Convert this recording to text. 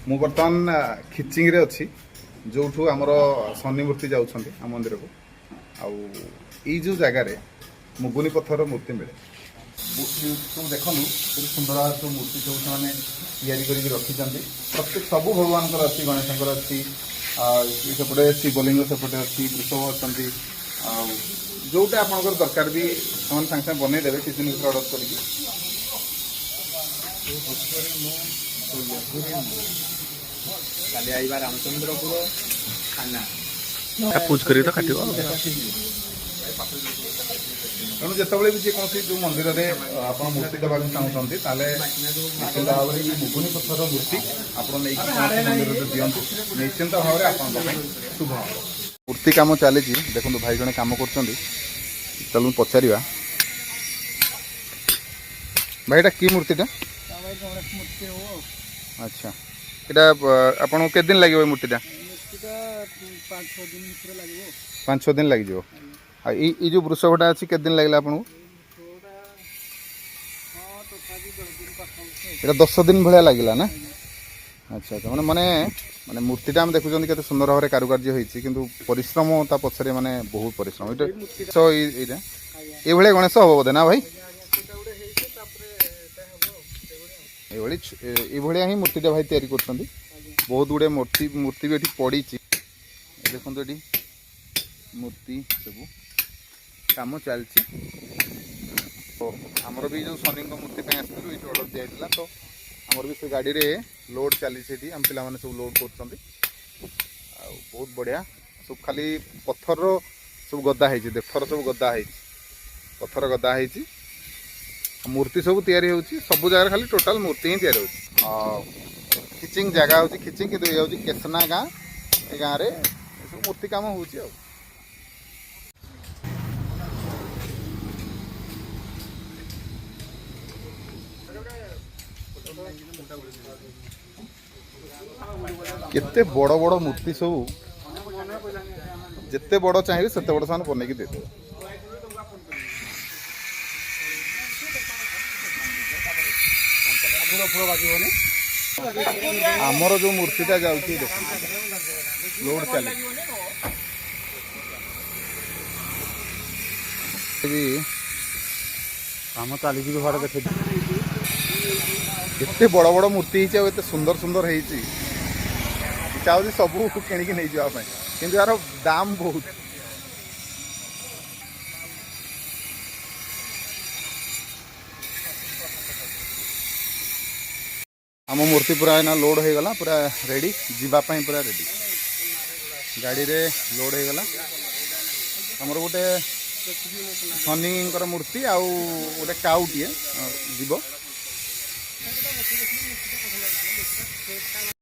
ମୁଁ ବର୍ତ୍ତମାନ ଖିଚିଙ୍ଗରେ ଅଛି ଯୋଉଠୁ ଆମର ଶନି ମୂର୍ତ୍ତି ଯାଉଛନ୍ତି ଆମ ମନ୍ଦିରକୁ। ଆଉ ଏଇ ଯେଉଁ ଜାଗାରେ ମୁଗୁନି ପଥରର ମୂର୍ତ୍ତି ମିଳେ। ସବୁ ଦେଖନ୍ତୁ କେତେ ସୁନ୍ଦର ସବୁ ମୂର୍ତ୍ତି ସବୁ ସେମାନେ ତିଆରି କରିକି ରଖିଛନ୍ତି। ପ୍ରତ୍ୟେକ ସବୁ ଭଗବାନଙ୍କର ଅଛି, ଗଣେଶଙ୍କର ଅଛି, ସେପଟେ ଶିବଲିଙ୍ଗ ସେପଟେ ଅଛି, ବୃଷଭ ଅଛନ୍ତି। ଆଉ ଯୋଉଟା ଆପଣଙ୍କର ଦରକାର ବି ସେମାନେ ସାଙ୍ଗେ ସାଙ୍ଗେ ବନେଇଦେବେ କିଛି ଦିନ ଭିତରେ ଅର୍ଡ଼ର କରିକି। କାଲି ଆଇବା ରାମଚନ୍ଦ୍ରପୁର ଥାନା ପୂଜ କରି ତ କାଟିବ। ତେଣୁ ଯେତେବେଳେ ବି ଯେକୌଣସି ଯେଉଁ ମନ୍ଦିରରେ ଆପଣ ମୂର୍ତ୍ତି ଦେବାକୁ ଚାହୁଁଛନ୍ତି ତାହେଲେ ନିଶ୍ଚିନ୍ତ ଭାବରେ ଏଇ ମୁଗୁନି ପଥରର ମୂର୍ତ୍ତି ଆପଣ ନେଇକି ମନ୍ଦିରରେ ଦିଅନ୍ତୁ, ନିଶ୍ଚିନ୍ତ ଭାବରେ ଆପଣଙ୍କ ପାଇଁ ଶୁଭ ହେବ। ମୂର୍ତ୍ତି କାମ ଚାଲିଛି, ଦେଖନ୍ତୁ ଭାଇ ଜଣେ କାମ କରୁଛନ୍ତି, ଚାଲୁ ପଚାରିବା। ଭାଇ ଏଇଟା କି ମୂର୍ତ୍ତିଟା? ଆଚ୍ଛା, এটা ଆପଣଙ୍କୁ କେତେ ଦିନ ଲାଗିବ? ଏ ମୂର୍ତ୍ତିଟା 5-6 ଦିନ ଲାଗିଯିବ। ଆଉ ଏଇ ଯେଉଁ ବୃଷଭଟା ଅଛି କେତେ ଦିନ ଲାଗିଲା ଆପଣଙ୍କୁ? এটা 10 ଦିନ ଭଳିଆ ଲାଗିଲା ନା? ଆଚ୍ଛା ଆଚ୍ଛା, ମାନେ ମାନେ ମୂର୍ତ୍ତିଟା ଆମେ ଦେଖୁଛନ୍ତି କେତେ ସୁନ୍ଦର ଭାବରେ କାରୁକାର୍ଯ୍ୟ ହେଇଛି, କିନ୍ତୁ ପରିଶ୍ରମ ତା ପଛରେ ମାନେ ବହୁତ ପରିଶ୍ରମ। ଏଇଟା ଏଇଟା ଏଇଭଳିଆ ଗଣେଶ ହବ ବୋଧେ ନା ଭାଇ? ଏଇଭଳିଆ ହିଁ ମୂର୍ତ୍ତିଟା ଭାଇ ତିଆରି କରୁଛନ୍ତି। ବହୁତ ଗୁଡ଼ିଏ ମୂର୍ତ୍ତି ବି ଏଠି ପଡ଼ିଛି, ଦେଖନ୍ତୁ ଏଠି ମୂର୍ତ୍ତି ସବୁ କାମ ଚାଲିଛି। ତ ଆମର ବି ଯେଉଁ ଶନିଙ୍କ ମୂର୍ତ୍ତି ପାଇଁ ଆସିଥିଲୁ ଏଇଠି ଅର୍ଡ଼ର ଦିଆଯାଇଥିଲା, ତ ଆମର ବି ସେ ଗାଡ଼ିରେ ଲୋଡ଼୍ ଚାଲିଛି। ଏଠି ଆମ ପିଲାମାନେ ସବୁ ଲୋଡ଼୍ କରୁଛନ୍ତି। ଆଉ ବହୁତ ବଢ଼ିଆ, ସବୁ ଖାଲି ପଥରର ସବୁ ଗଦା ହେଇଛି, ଦେଖର ସବୁ ଗଦା ହେଇଛି, ପଥର ଗଦା ହେଇଛି। ମୂର୍ତ୍ତି ସବୁ ତିଆରି ହେଉଛି, ସବୁ ଜାଗାରେ ଖାଲି ଟୋଟାଲ୍ ମୂର୍ତ୍ତି ହିଁ ତିଆରି ହେଉଛି। ଖିଚିଙ୍ଗ ଜାଗା ହେଉଛି ଖିଚିଙ୍ଗ, କିନ୍ତୁ ଏ ହେଉଛି କେସନା ଗାଁ। ଏ ଗାଁରେ ଏସବୁ ମୂର୍ତ୍ତି କାମ ହେଉଛି। ଆଉ କେତେ ବଡ଼ ବଡ଼ ମୂର୍ତ୍ତି ସବୁ, ଯେତେ ବଡ଼ ଚାହିଁବେ ସେତେ ବଡ଼ ସେମାନେ ବନେଇକି ଦେଇଦେବେ। ଆମର ଯେଉଁ ମୂର୍ତ୍ତିଟା ଯାଉଛି ଲୋଡ୍ ଚାଲିଛି, କାମ ଚାଲିଛି। ଘର ଦେଖେ କେତେ ବଡ଼ ବଡ଼ ମୂର୍ତ୍ତି ହେଇଛି, ଆଉ ଏତେ ସୁନ୍ଦର ସୁନ୍ଦର ହେଇଛି। ଇଚ୍ଛା ହେଉଛି ସବୁ କିଣିକି ନେଇଯିବା ପାଇଁ, କିନ୍ତୁ ଏହାର ଦାମ ବହୁତ। ଆମ ମୂର୍ତ୍ତି ପୁରା ଏଇନା ଲୋଡ୍ ହେଇଗଲା, ପୁରା ରେଡ଼ି ଯିବା ପାଇଁ, ପୁରା ରେଡ଼ି। ଗାଡ଼ିରେ ଲୋଡ୍ ହେଇଗଲା। ଆମର ଗୋଟେ ଶନିଙ୍କର ମୂର୍ତ୍ତି ଆଉ ଗୋଟେ କାଉଟିଏ ଯିବ।